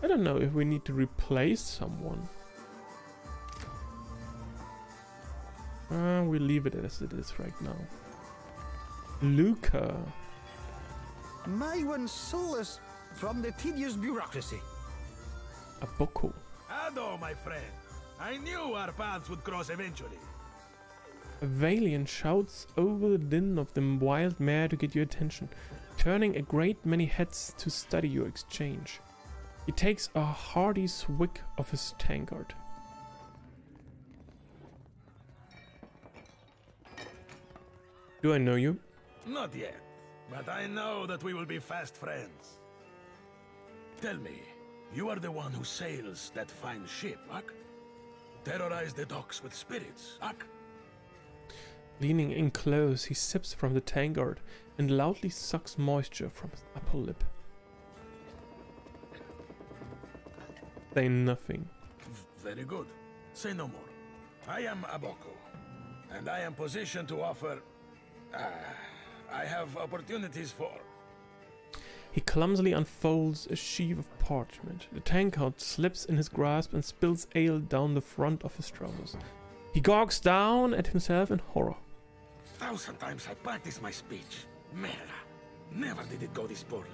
I don't know if we need to replace someone. We leave it as it is right now. Luca. My one solace from the tedious bureaucracy. A Boko. Hello, my friend. I knew our paths would cross eventually. A Valiant shouts over the din of the wild mare to get your attention, turning a great many heads to study your exchange. He takes a hearty swig of his tankard. Do I know you? Not yet, but I know that we will be fast friends. Tell me, you are the one who sails that fine ship, Ak? Terrorize the docks with spirits, Ak? Leaning in close, he sips from the tankard and loudly sucks moisture from his upper lip. Say nothing. Very good. Say no more. I am Aboko, and I am positioned to offer... I have opportunities for... He clumsily unfolds a sheaf of parchment. The tankard slips in his grasp and spills ale down the front of his trousers. He gawks down at himself in horror. 1,000 times I practiced my speech. Merda. Never did it go this poorly.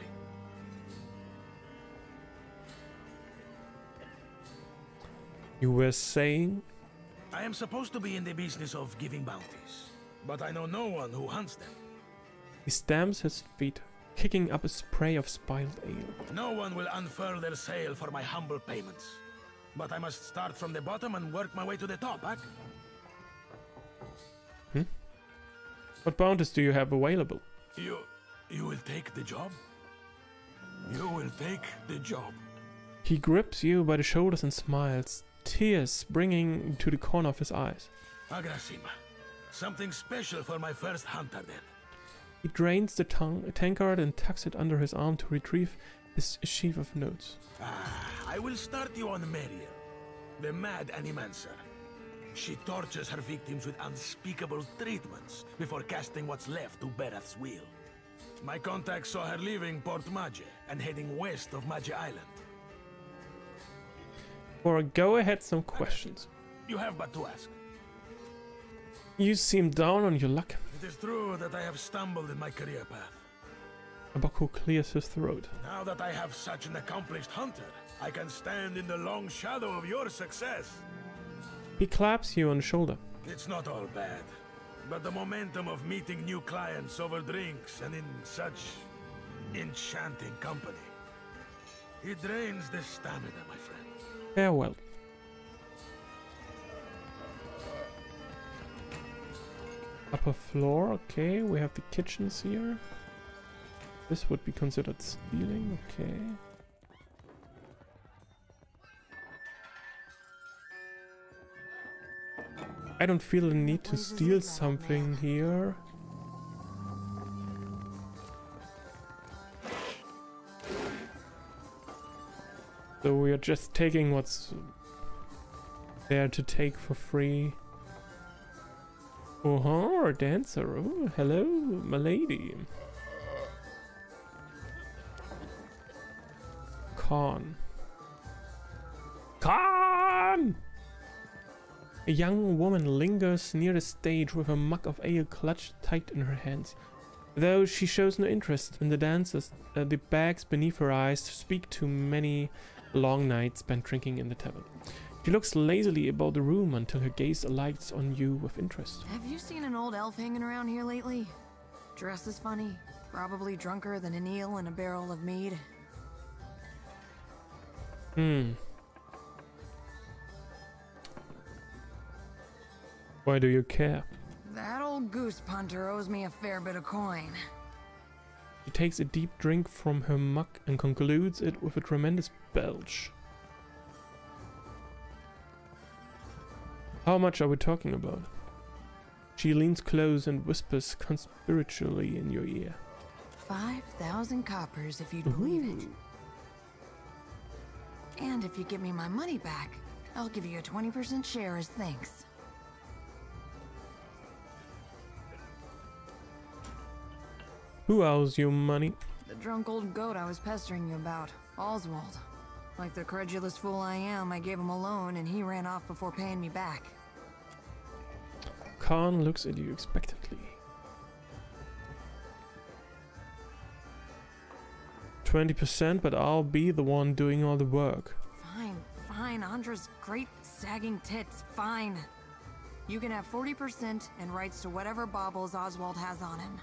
You were saying? I am supposed to be in the business of giving bounties, but I know no one who hunts them. He stamps his feet, kicking up a spray of spilled ale. No one will unfurl their sail for my humble payments. But I must start from the bottom and work my way to the top, Ak. What bounties do you have available? You will take the job? You will take the job. He grips you by the shoulders and smiles, tears springing to the corner of his eyes. Agrasima. Something special for my first hunter, then. He drains the tankard and tucks it under his arm to retrieve his sheaf of notes. I will start you on Meriel, the mad animancer. She tortures her victims with unspeakable treatments before casting what's left to Berath's will. My contact saw her leaving Port Maje and heading west of Maje Island. Or go ahead, some questions. You have but to ask. You seem down on your luck. It is true that I have stumbled in my career path. Aboko clears his throat. Now that I have such an accomplished hunter, I can stand in the long shadow of your success. He claps you on the shoulder. It's not all bad, but the momentum of meeting new clients over drinks and in such enchanting company, it drains the stamina, my friend. Farewell. Upper floor, okay, we have the kitchens here. This would be considered stealing, okay. I don't feel the need to steal something here. So we are just taking what's there to take for free. Oh, a dancer. Oh, hello, my lady. Khan. Khan! A young woman lingers near the stage with a mug of ale clutched tight in her hands. Though she shows no interest in the dancers, the bags beneath her eyes speak to many long nights spent drinking in the tavern. She looks lazily about the room until her gaze alights on you with interest. Have you seen an old elf hanging around here lately? Dresses funny, probably drunker than an eel in a barrel of mead. Why do you care? That old goose punter owes me a fair bit of coin. She takes a deep drink from her mug and concludes it with a tremendous belch. How much are we talking about? She leans close and whispers conspiratorially in your ear. 5,000 coppers if you'd believe it. And if you give me my money back, I'll give you a 20% share as thanks. Who owes you money? The drunk old goat I was pestering you about, Oswald. Like the credulous fool I am, I gave him a loan and he ran off before paying me back. Khan looks at you expectantly. 20%, but I'll be the one doing all the work. Fine, fine. Andra's great sagging tits. Fine. You can have 40% and rights to whatever baubles Oswald has on him.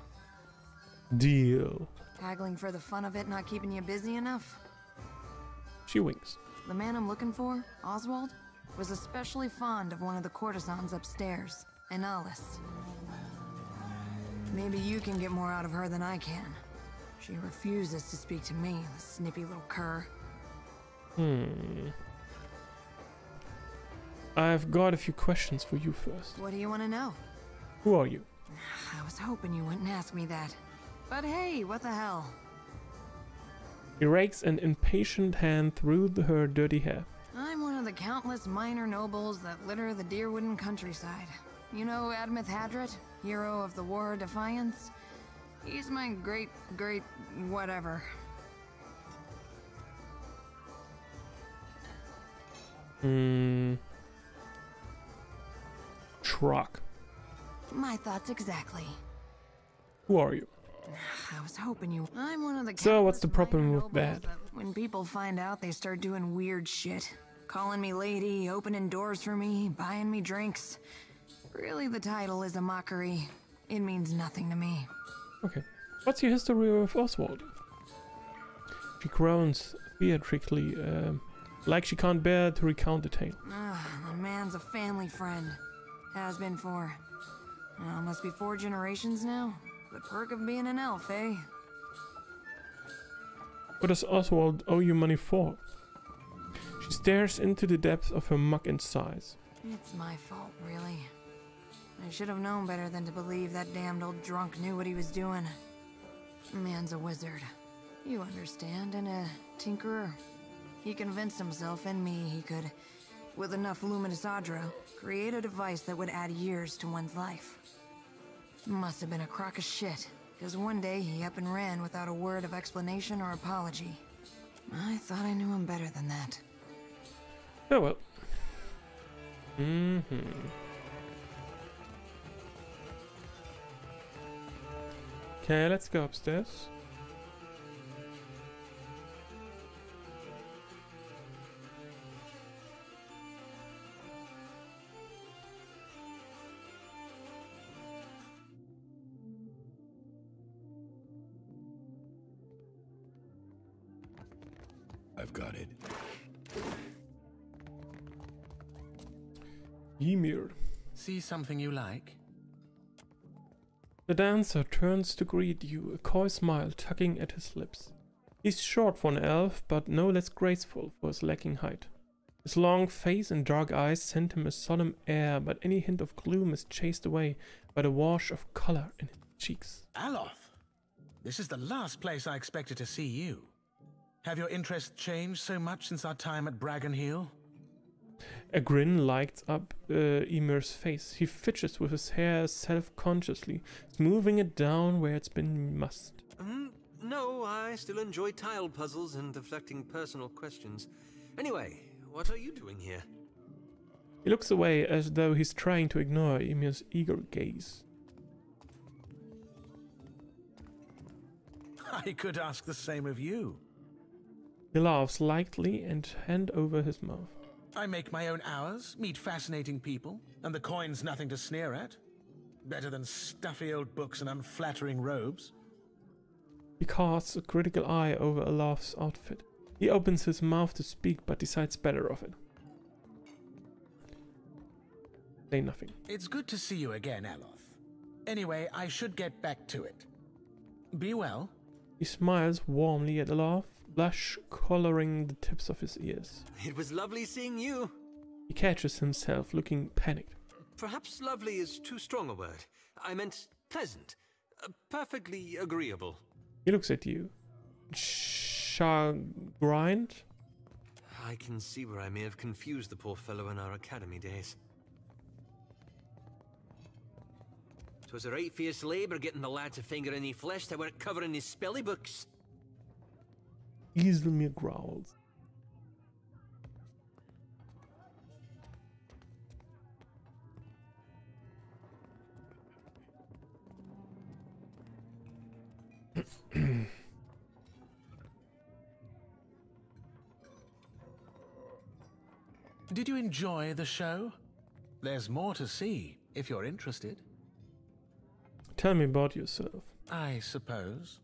Deal. Haggling for the fun of it not keeping you busy enough? She winks. The man I'm looking for, Oswald, was especially fond of one of the courtesans upstairs, Analis. Maybe you can get more out of her than I can. She refuses to speak to me, the snippy little cur. I've got a few questions for you first. What do you want to know? Who are you? I was hoping you wouldn't ask me that. But hey, what the hell? He rakes an impatient hand through her dirty hair. I'm one of the countless minor nobles that litter the Deerwooden countryside. You know Admeth Hadret, hero of the War of Defiance? He's my great whatever. Truck. My thoughts exactly. Who are you? I was hoping you. I'm one of the. So what's the problem minor with nobles that? When people find out, they start doing weird shit. Calling me lady, opening doors for me, buying me drinks. Really, the title is a mockery. It means nothing to me. Okay. What's your history with Oswald? She groans theatrically, like she can't bear to recount the tale. The man's a family friend. Has been for... must be 4 generations now. The perk of being an elf, eh? What does Oswald owe you money for? She stares into the depths of her muck and sighs. It's my fault, really. I should have known better than to believe that damned old drunk knew what he was doing. Man's a wizard. You understand, and a tinkerer. He convinced himself and me he could, with enough luminous audra, create a device that would add years to one's life. Must have been a crock of shit, because one day he up and ran without a word of explanation or apology. I thought I knew him better than that. Oh well. Okay, let's go upstairs. I've got it. Ymir. See something you like? The dancer turns to greet you, a coy smile tugging at his lips. He's short for an elf, but no less graceful for his lacking height. His long face and dark eyes send him a solemn air, but any hint of gloom is chased away by the wash of color in his cheeks. Aloth, this is the last place I expected to see you. Have your interests changed so much since our time at Bragon Hill? A grin lights up Ymir's face. He fidgets with his hair self-consciously, smoothing it down where it's been mussed. No, I still enjoy tile puzzles and deflecting personal questions. Anyway, what are you doing here? He looks away as though he's trying to ignore Ymir's eager gaze. I could ask the same of you. He laughs lightly and hand over his mouth. I make my own hours, meet fascinating people, and the coin's nothing to sneer at. Better than stuffy old books and unflattering robes. He casts a critical eye over Olaf's outfit. He opens his mouth to speak, but decides better of it. Say nothing. It's good to see you again, Aloth. Anyway, I should get back to it. Be well. He smiles warmly at Olaf, blush coloring the tips of his ears. It was lovely seeing you. He catches himself looking panicked. Perhaps lovely is too strong a word. I meant pleasant. Perfectly agreeable. He looks at you. Chagrined? I can see where I may have confused the poor fellow in our academy days. 'Twas a right fierce labour getting the lad to finger any flesh that weren't covering his spelly books. Ysmir growls. Did you enjoy the show? There's more to see, if you're interested. Tell me about yourself. I suppose.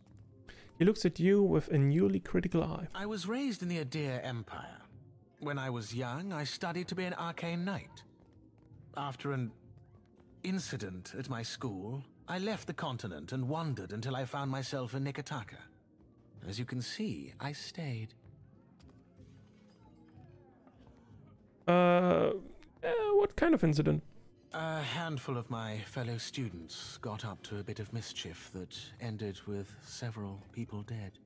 He looks at you with a newly critical eye. I was raised in the Adir Empire. When I was young, I studied to be an arcane knight. After an incident at my school, I left the continent and wandered until I found myself in Nikotaka. As you can see, I stayed. What kind of incident? A handful of my fellow students got up to a bit of mischief that ended with several people dead.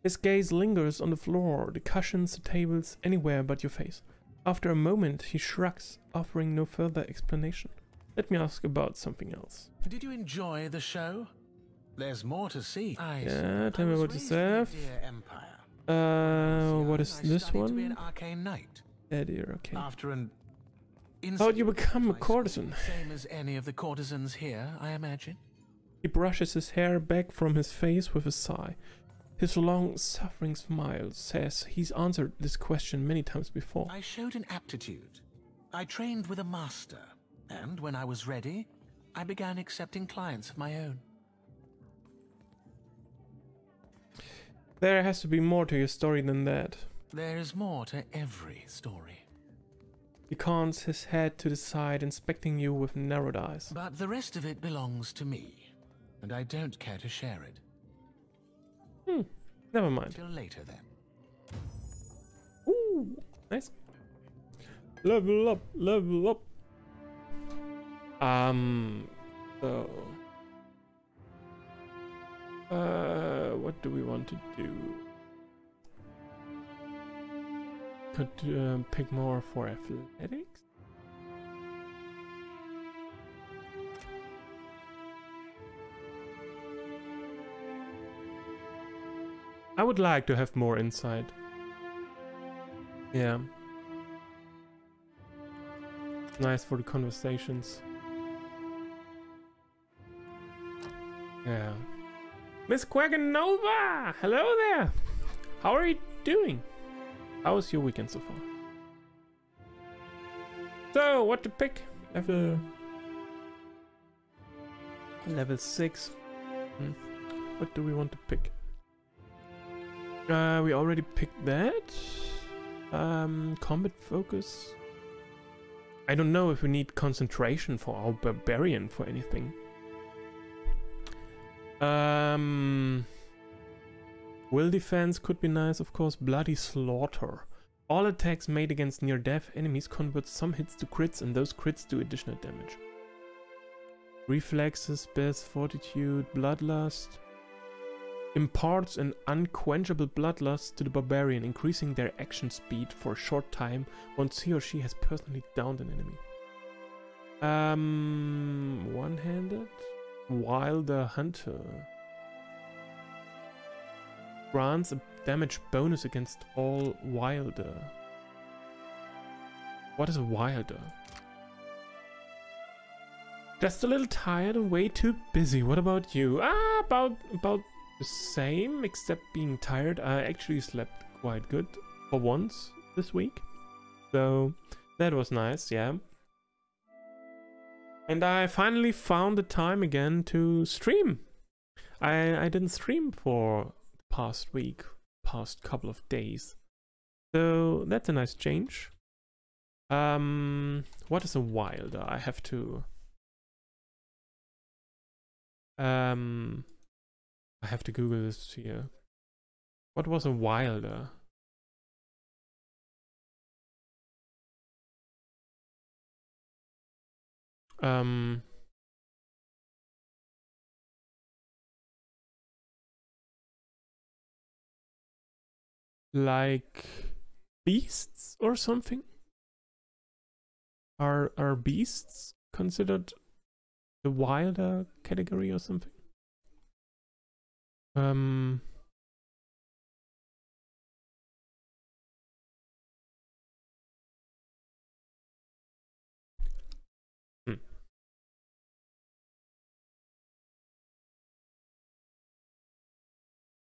His gaze lingers on the floor, the cushions, the tables, anywhere but your face. After a moment, he shrugs, offering no further explanation. Let me ask about something else. Did you enjoy the show? There's more to see. Tell me about yourself. What is this one? To be an arcane knight. Adir, okay. After an How'd you become a courtesan? Same as any of the courtesans here, I imagine. He brushes his hair back from his face with a sigh. His long, suffering smile says he's answered this question many times before. I showed an aptitude. I trained with a master, and when I was ready, I began accepting clients of my own. There has to be more to your story than that. There is more to every story. He cons his head to the side, inspecting you with narrowed eyes. But the rest of it belongs to me, and I don't care to share it. Never mind. Till later, then. Ooh, nice. Level up, level up. So... what do we want to do? Could pick more for athletics? I would like to have more insight. Yeah. Nice for the conversations. Yeah. Miss Quaganova! Hello there! How are you doing? How was your weekend so far? So, what to pick? Level 6. What do we want to pick? We already picked that. Combat focus. I don't know if we need concentration for our barbarian for anything. Will defense could be nice, of course. Bloody slaughter. All attacks made against near-death enemies convert some hits to crits, and those crits do additional damage. Reflexes, best fortitude, bloodlust. Imparts an unquenchable bloodlust to the barbarian, increasing their action speed for a short time once he or she has personally downed an enemy. One-handed? Wilder Hunter. Grants a damage bonus against all Wilder. What is a Wilder? Just a little tired and way too busy. What about you? About the same, except being tired. I actually slept quite good for once this week. So that was nice, yeah. And I finally found the time again to stream. I didn't stream for the past week, past couple of days. So that's a nice change. What is a Wilder? I have to Google this here. What was a Wilder? Like beasts or something? Are beasts considered the Wilder category or something?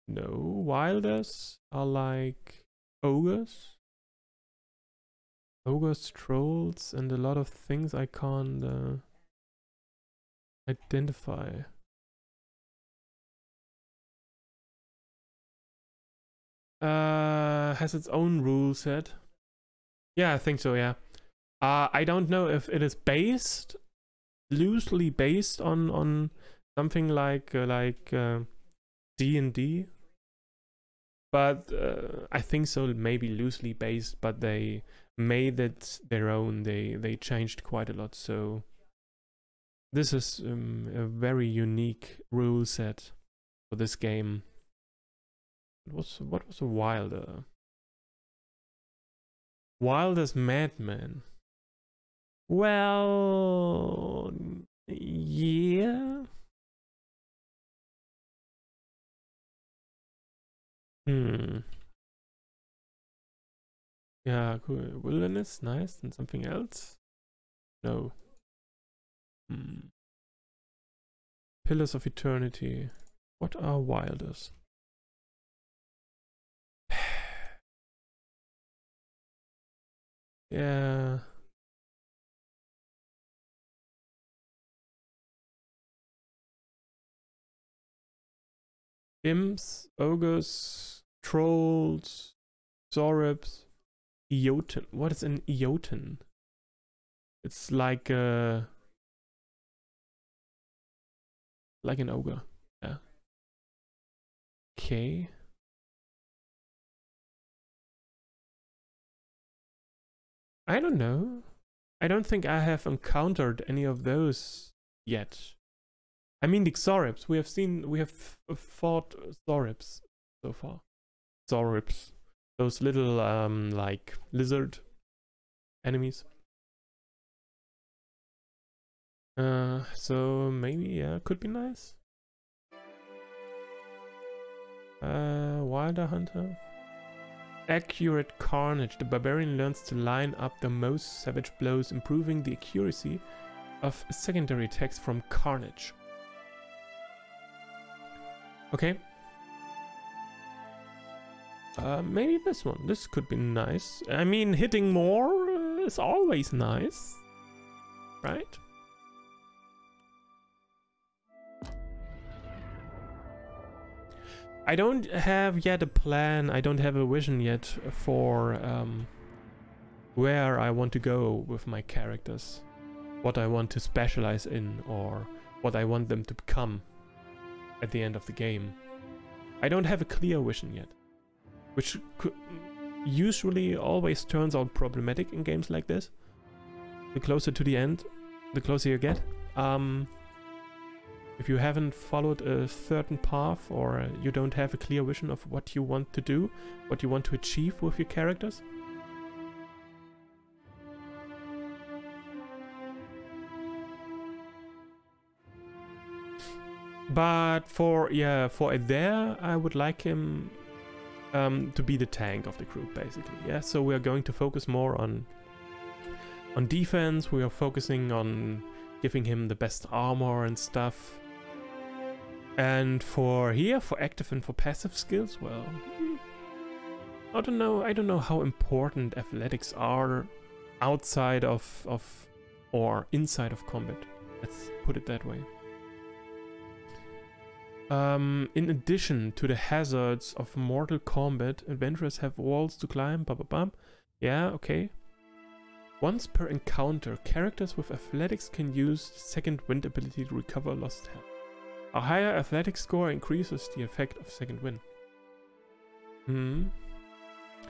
No, Wilders are like ogres. Ogres, trolls, and a lot of things I can't identify. Has its own rule set. Yeah, I think so, yeah. I don't know if it is loosely based on something like D&D. But I think so, maybe loosely based, but they made it their own. They changed quite a lot, so this is a very unique rule set for this game. What was a Wilder? Wilder's Madman. Well, yeah. Yeah, cool. Wilderness, nice. And something else? No. Pillars of Eternity. What are Wilders? Yeah. Imps, ogres, trolls, Zoribs, Eoten. What is an Eoten? It's like an ogre. Yeah. Okay. I don't know. I don't think I have encountered any of those yet. I mean the Zoribs. We have fought Zoribs so far. Zoribs. Those little like lizard enemies. So maybe, yeah, could be nice. Wilder Hunter. Accurate Carnage. The barbarian learns to line up the most savage blows, improving the accuracy of secondary attacks from Carnage. Okay. Maybe this one. This could be nice. I mean, hitting more is always nice, right? I don't have yet a plan. I don't have a vision yet for where I want to go with my characters, what I want to specialize in, or what I want them to become at the end of the game. I don't have a clear vision yet, which usually always turns out problematic in games like this. The closer to the end, the closer you get. If you haven't followed a certain path, or you don't have a clear vision of what you want to do, what you want to achieve with your characters. But for Adair, I would like him to be the tank of the group, basically. Yeah, so we are going to focus more on defense. We are focusing on giving him the best armor and stuff. And for active and for passive skills, well, I don't know how important athletics are outside of or inside of combat. Let's put it that way. In addition to the hazards of Mortal Kombat, adventurers have walls to climb. Yeah, okay. Once per encounter, characters with athletics can use the second wind ability to recover lost health. A higher athletic score increases the effect of second wind.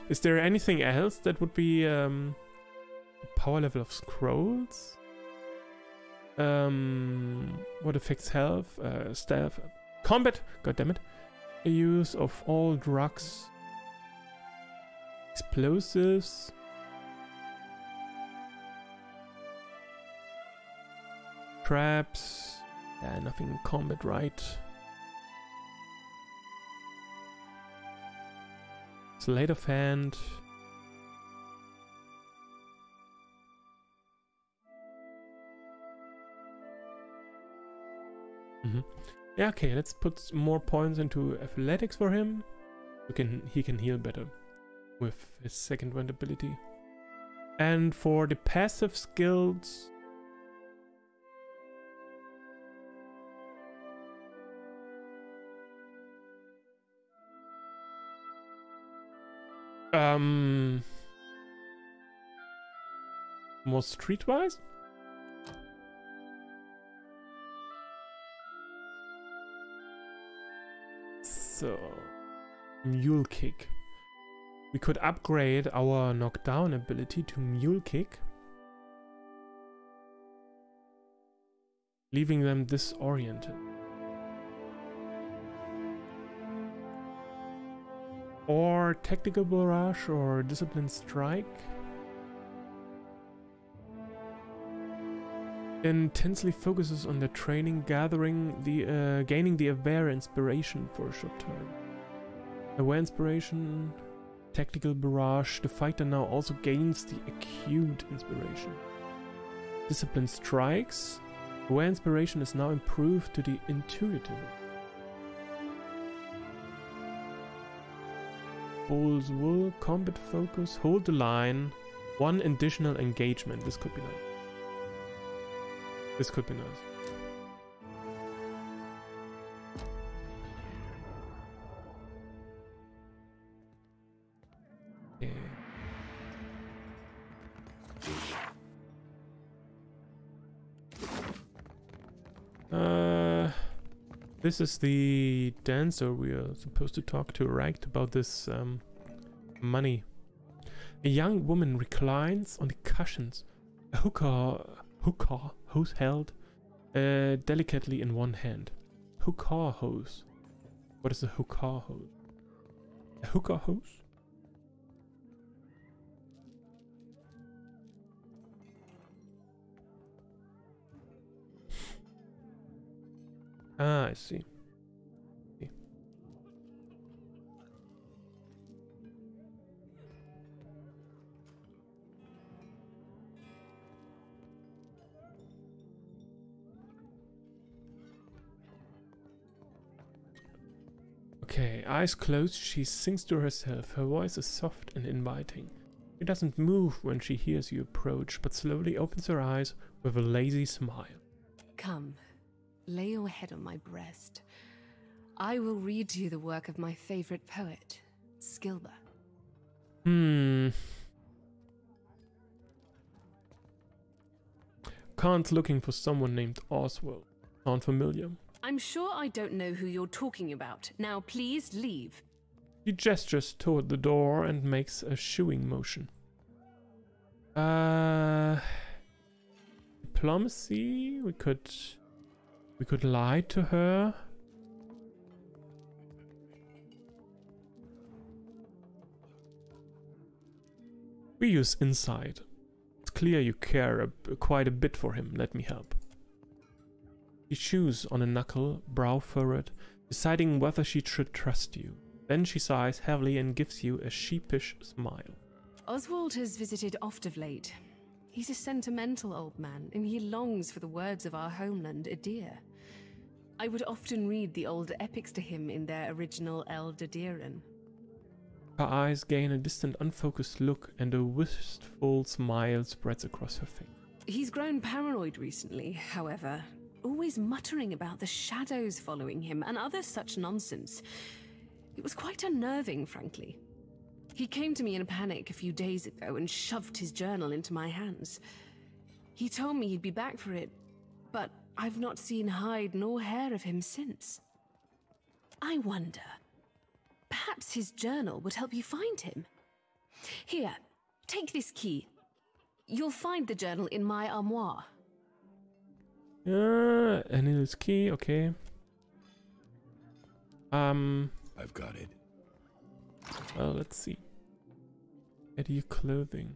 Is there anything else that would be the power level of scrolls? What affects health? Staff. Combat! Goddammit. Use of all drugs. Explosives. Traps. Yeah, nothing in combat, right? Sleight of hand. Yeah, okay, let's put more points into athletics for him. He can heal better with his second wind ability. And for the passive skills, more streetwise? So, Mule Kick. We could upgrade our knockdown ability to Mule Kick, leaving them disoriented. Or Tactical Barrage or Disciplined Strike. Intensely focuses on the training, gaining the Aware Inspiration for a short time. Aware Inspiration, Tactical Barrage. The fighter now also gains the Acute Inspiration. Disciplined Strikes. Aware Inspiration is now improved to the Intuitive. Bull's Wool, Combat Focus, Hold the Line, 1 additional engagement. This could be nice. This could be nice. Yeah. This is the dancer we are supposed to talk to, right? About this money. A young woman reclines on the cushions. A hookah hose held delicately in one hand. Hookah hose. What is a hookah hose? A hookah hose? Ah, I see. Okay, eyes closed, she sings to herself. Her voice is soft and inviting. She doesn't move when she hears you approach, but slowly opens her eyes with a lazy smile. Come, lay your head on my breast. I will read to you the work of my favorite poet, Skilber. Khan's looking for someone named Oswald. Sound familiar? I'm sure I don't know who you're talking about. Now please leave. He gestures toward the door and makes a shooing motion. Diplomacy? We could lie to her. We use insight. It's clear you care quite a bit for him. Let me help. She chews on a knuckle, brow furrowed, deciding whether she should trust you. Then she sighs heavily and gives you a sheepish smile. Oswald has visited oft of late. He's a sentimental old man, and he longs for the words of our homeland, Adir. I would often read the old epics to him in their original Eldadiran. Her eyes gain a distant, unfocused look, and a wistful smile spreads across her face. He's grown paranoid recently, however, always muttering about the shadows following him and other such nonsense. It was quite unnerving, frankly. He came to me in a panic a few days ago and shoved his journal into my hands. He told me he'd be back for it, but I've not seen hide nor hair of him since. I wonder, perhaps his journal would help you find him. Here, take this key. You'll find the journal in my armoire. Anil's key, okay. I've got it. Well, let's see. Add your clothing.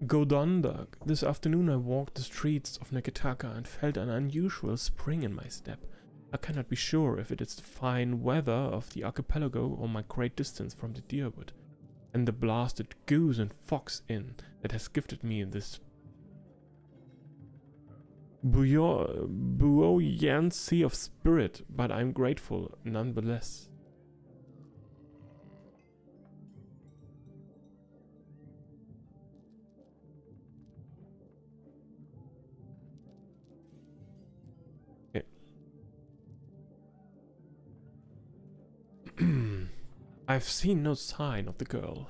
Godondag. This afternoon I walked the streets of Neketaka and felt an unusual spring in my step. I cannot be sure if it is the fine weather of the archipelago or my great distance from the deerwood, and the blasted goose and fox inn that has gifted me this buoyancy of spirit, but I'm grateful nonetheless. I've seen no sign of the girl.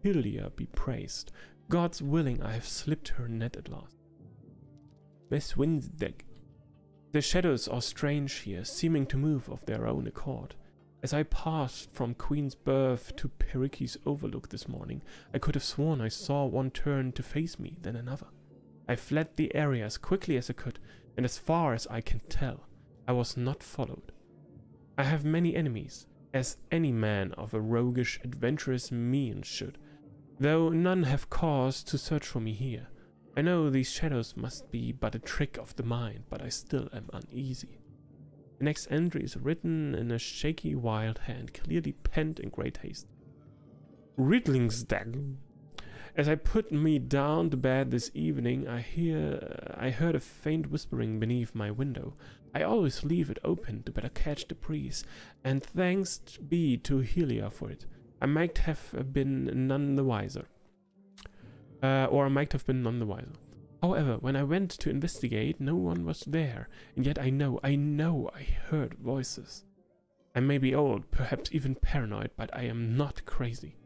Hylia be praised. God's willing I have slipped her net at last. Miss Windeck. The shadows are strange here, seeming to move of their own accord. As I passed from Queen's Berth to Periki's Overlook this morning, I could have sworn I saw one turn to face me, then another. I fled the area as quickly as I could, and as far as I can tell, I was not followed. I have many enemies, as any man of a roguish, adventurous mien should, though none have cause to search for me here. I know these shadows must be but a trick of the mind, but I still am uneasy. The next entry is written in a shaky, wild hand, clearly penned in great haste. Riddlingsdag. As I put me down to bed this evening, I heard a faint whispering beneath my window. I always leave it open to better catch the breeze, and thanks be to Hylia for it. I might have been none the wiser. However, when I went to investigate, no one was there, and yet I know I heard voices. I may be old, perhaps even paranoid, but I am not crazy.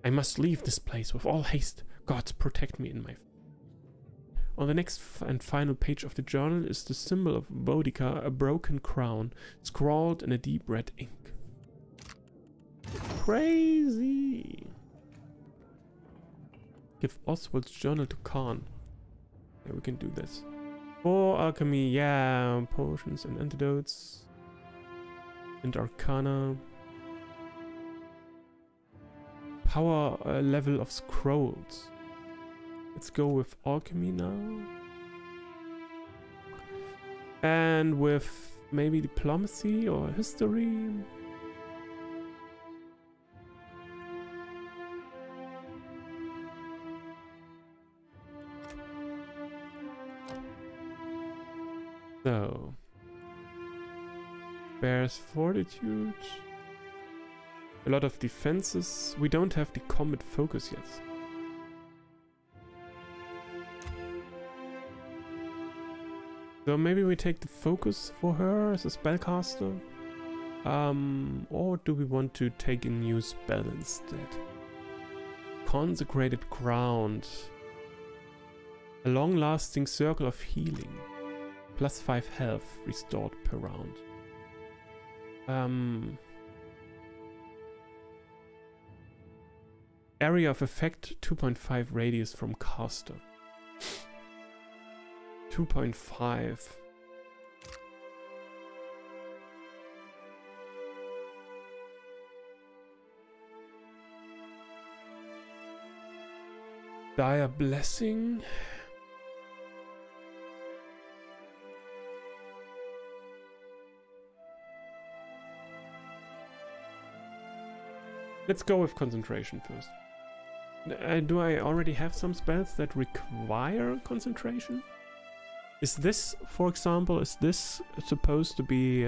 I must leave this place with all haste. Gods protect me in my... On the next and final page of the journal is the symbol of Boudica, a broken crown, scrawled in a deep red ink. Crazy! Give Oswald's journal to Khan. Yeah, we can do this. For alchemy, yeah, potions and antidotes. And arcana. Power level of scrolls. Let's go with alchemy now. And with maybe diplomacy or history. So, bears fortitude, a lot of defenses. We don't have the combat focus yet. So maybe we take the focus for her as a spellcaster. Or do we want to take a new spell instead? Consecrated Ground. A long-lasting circle of healing. Plus 5 health restored per round. Area of effect 2.5 radius from caster. 2.5. Dire Blessing. Let's go with concentration first. Do I already have some spells that require concentration? Is this, for example, is this supposed to be...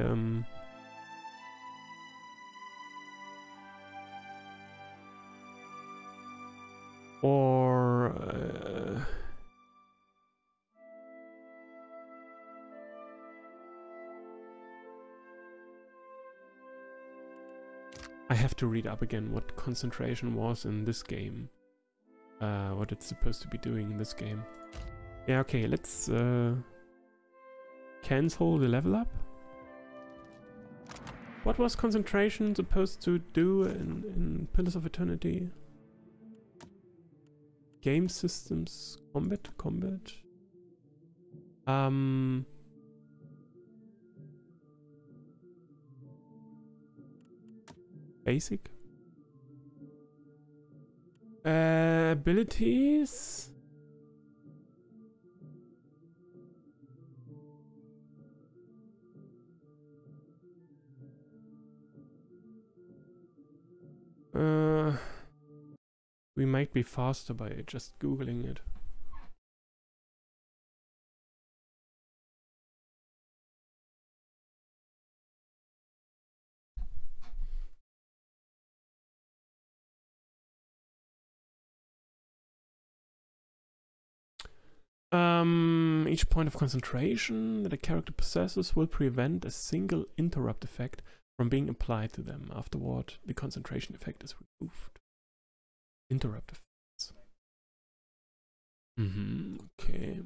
I have to read up again what concentration was in this game. What it's supposed to be doing in this game. Yeah, okay, let's cancel the level up. What was concentration supposed to do in Pillars of Eternity? Game systems, combat. Basic. Abilities. We might be faster by just googling it. Each point of concentration that a character possesses will prevent a single interrupt effect from being applied to them. Afterward, the concentration effect is removed. Interrupt effects. Okay.